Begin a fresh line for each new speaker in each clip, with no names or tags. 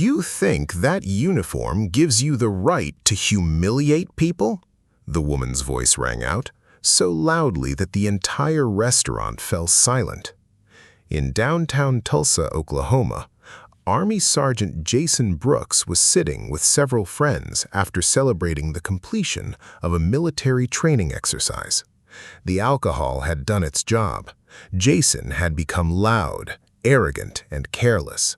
You think that uniform gives you the right to humiliate people? The woman's voice rang out, so loudly that the entire restaurant fell silent. In downtown Tulsa, Oklahoma, Army Sergeant Jason Brooks was sitting with several friends after celebrating the completion of a military training exercise. The alcohol had done its job. Jason had become loud, arrogant, and careless.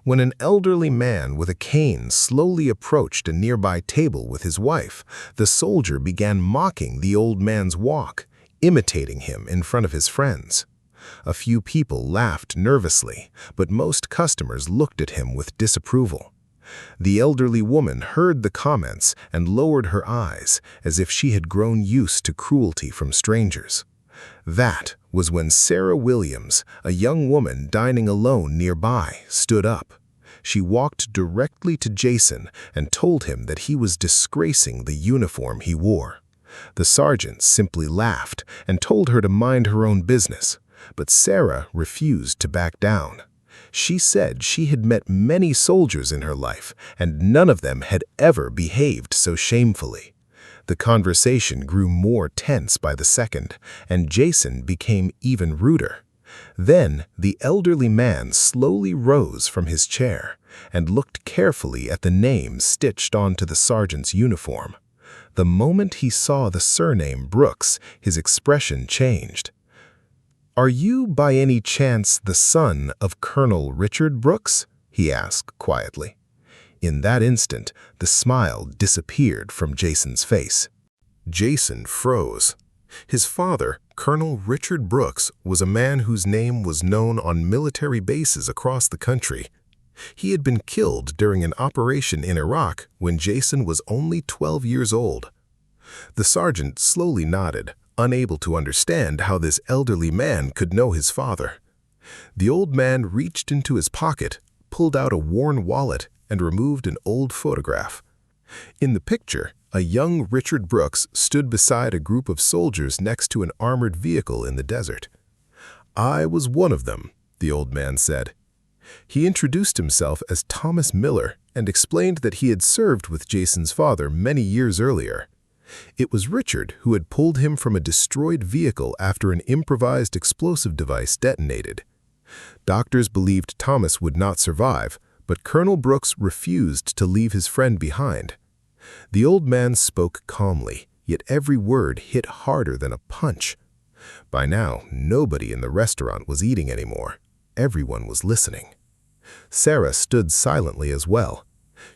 When an elderly man with a cane slowly approached a nearby table with his wife, the soldier began mocking the old man's walk, imitating him in front of his friends. A few people laughed nervously, but most customers looked at him with disapproval. The elderly woman heard the comments and lowered her eyes, as if she had grown used to cruelty from strangers. That was when Sarah Williams, a young woman dining alone nearby, stood up. She walked directly to Jason and told him that he was disgracing the uniform he wore. The sergeant simply laughed and told her to mind her own business, but Sarah refused to back down. She said she had met many soldiers in her life, and none of them had ever behaved so shamefully. The conversation grew more tense by the second, and Jason became even ruder. Then the elderly man slowly rose from his chair and looked carefully at the name stitched onto the sergeant's uniform. The moment he saw the surname Brooks, his expression changed. "Are you by any chance the son of Colonel Richard Brooks?" he asked quietly. In that instant, the smile disappeared from Jason's face. Jason froze. His father, Colonel Richard Brooks, was a man whose name was known on military bases across the country. He had been killed during an operation in Iraq when Jason was only 12 years old. The sergeant slowly nodded, unable to understand how this elderly man could know his father. The old man reached into his pocket, pulled out a worn wallet, and removed an old photograph. In the picture, a young Richard Brooks stood beside a group of soldiers next to an armored vehicle in the desert. "I was one of them," the old man said. He introduced himself as Thomas Miller and explained that he had served with Jason's father many years earlier. It was Richard who had pulled him from a destroyed vehicle after an improvised explosive device detonated. Doctors believed Thomas would not survive, but Colonel Brooks refused to leave his friend behind. The old man spoke calmly, yet every word hit harder than a punch. By now, nobody in the restaurant was eating anymore. Everyone was listening. Sarah stood silently as well.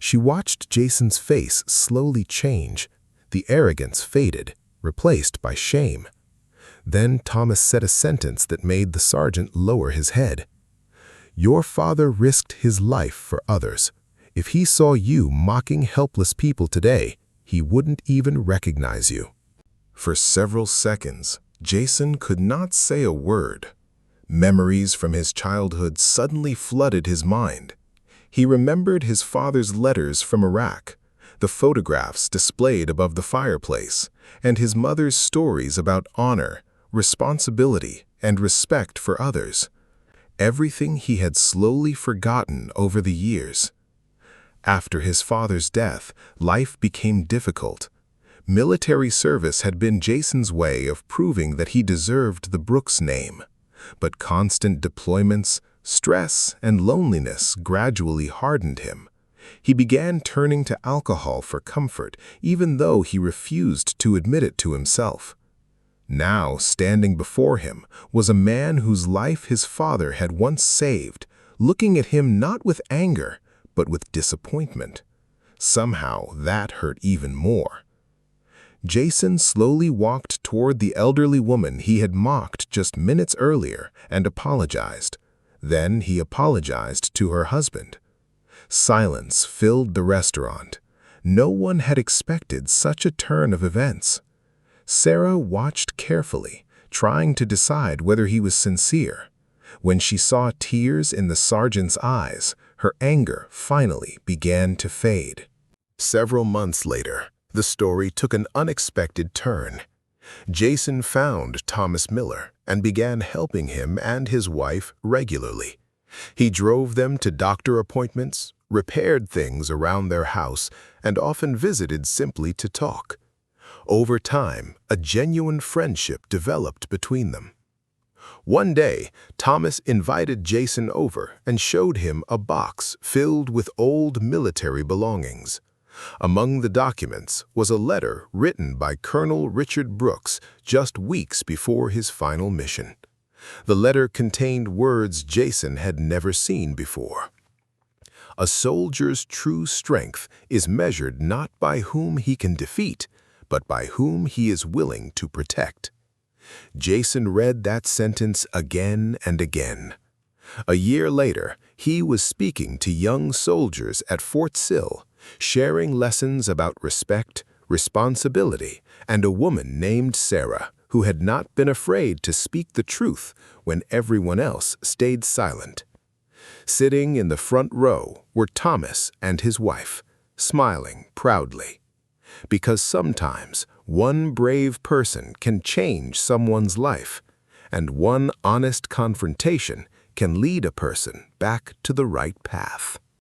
She watched Jason's face slowly change. The arrogance faded, replaced by shame. Then Thomas said a sentence that made the sergeant lower his head. "Your father risked his life for others. If he saw you mocking helpless people today, he wouldn't even recognize you." For several seconds, Jason could not say a word. Memories from his childhood suddenly flooded his mind. He remembered his father's letters from Iraq, the photographs displayed above the fireplace, and his mother's stories about honor, responsibility, and respect for others. Everything he had slowly forgotten over the years. After his father's death, life became difficult. Military service had been Jason's way of proving that he deserved the Brooks name. But constant deployments, stress, and loneliness gradually hardened him. He began turning to alcohol for comfort, even though he refused to admit it to himself. Now, standing before him, was a man whose life his father had once saved, looking at him not with anger, but with disappointment. Somehow, that hurt even more. Jason slowly walked toward the elderly woman he had mocked just minutes earlier and apologized. Then he apologized to her husband. Silence filled the restaurant. No one had expected such a turn of events. Sarah watched carefully, trying to decide whether he was sincere. When she saw tears in the sergeant's eyes, her anger finally began to fade. Several months later, the story took an unexpected turn. Jason found Thomas Miller and began helping him and his wife regularly. He drove them to doctor appointments, repaired things around their house, and often visited simply to talk. Over time, a genuine friendship developed between them. One day, Thomas invited Jason over and showed him a box filled with old military belongings. Among the documents was a letter written by Colonel Richard Brooks just weeks before his final mission. The letter contained words Jason had never seen before. A soldier's true strength is measured not by whom he can defeat, but by whom he is willing to protect. Jason read that sentence again and again. A year later, he was speaking to young soldiers at Fort Sill, sharing lessons about respect, responsibility, and a woman named Sarah, who had not been afraid to speak the truth when everyone else stayed silent. Sitting in the front row were Thomas and his wife, smiling proudly. Because sometimes one brave person can change someone's life, and one honest confrontation can lead a person back to the right path.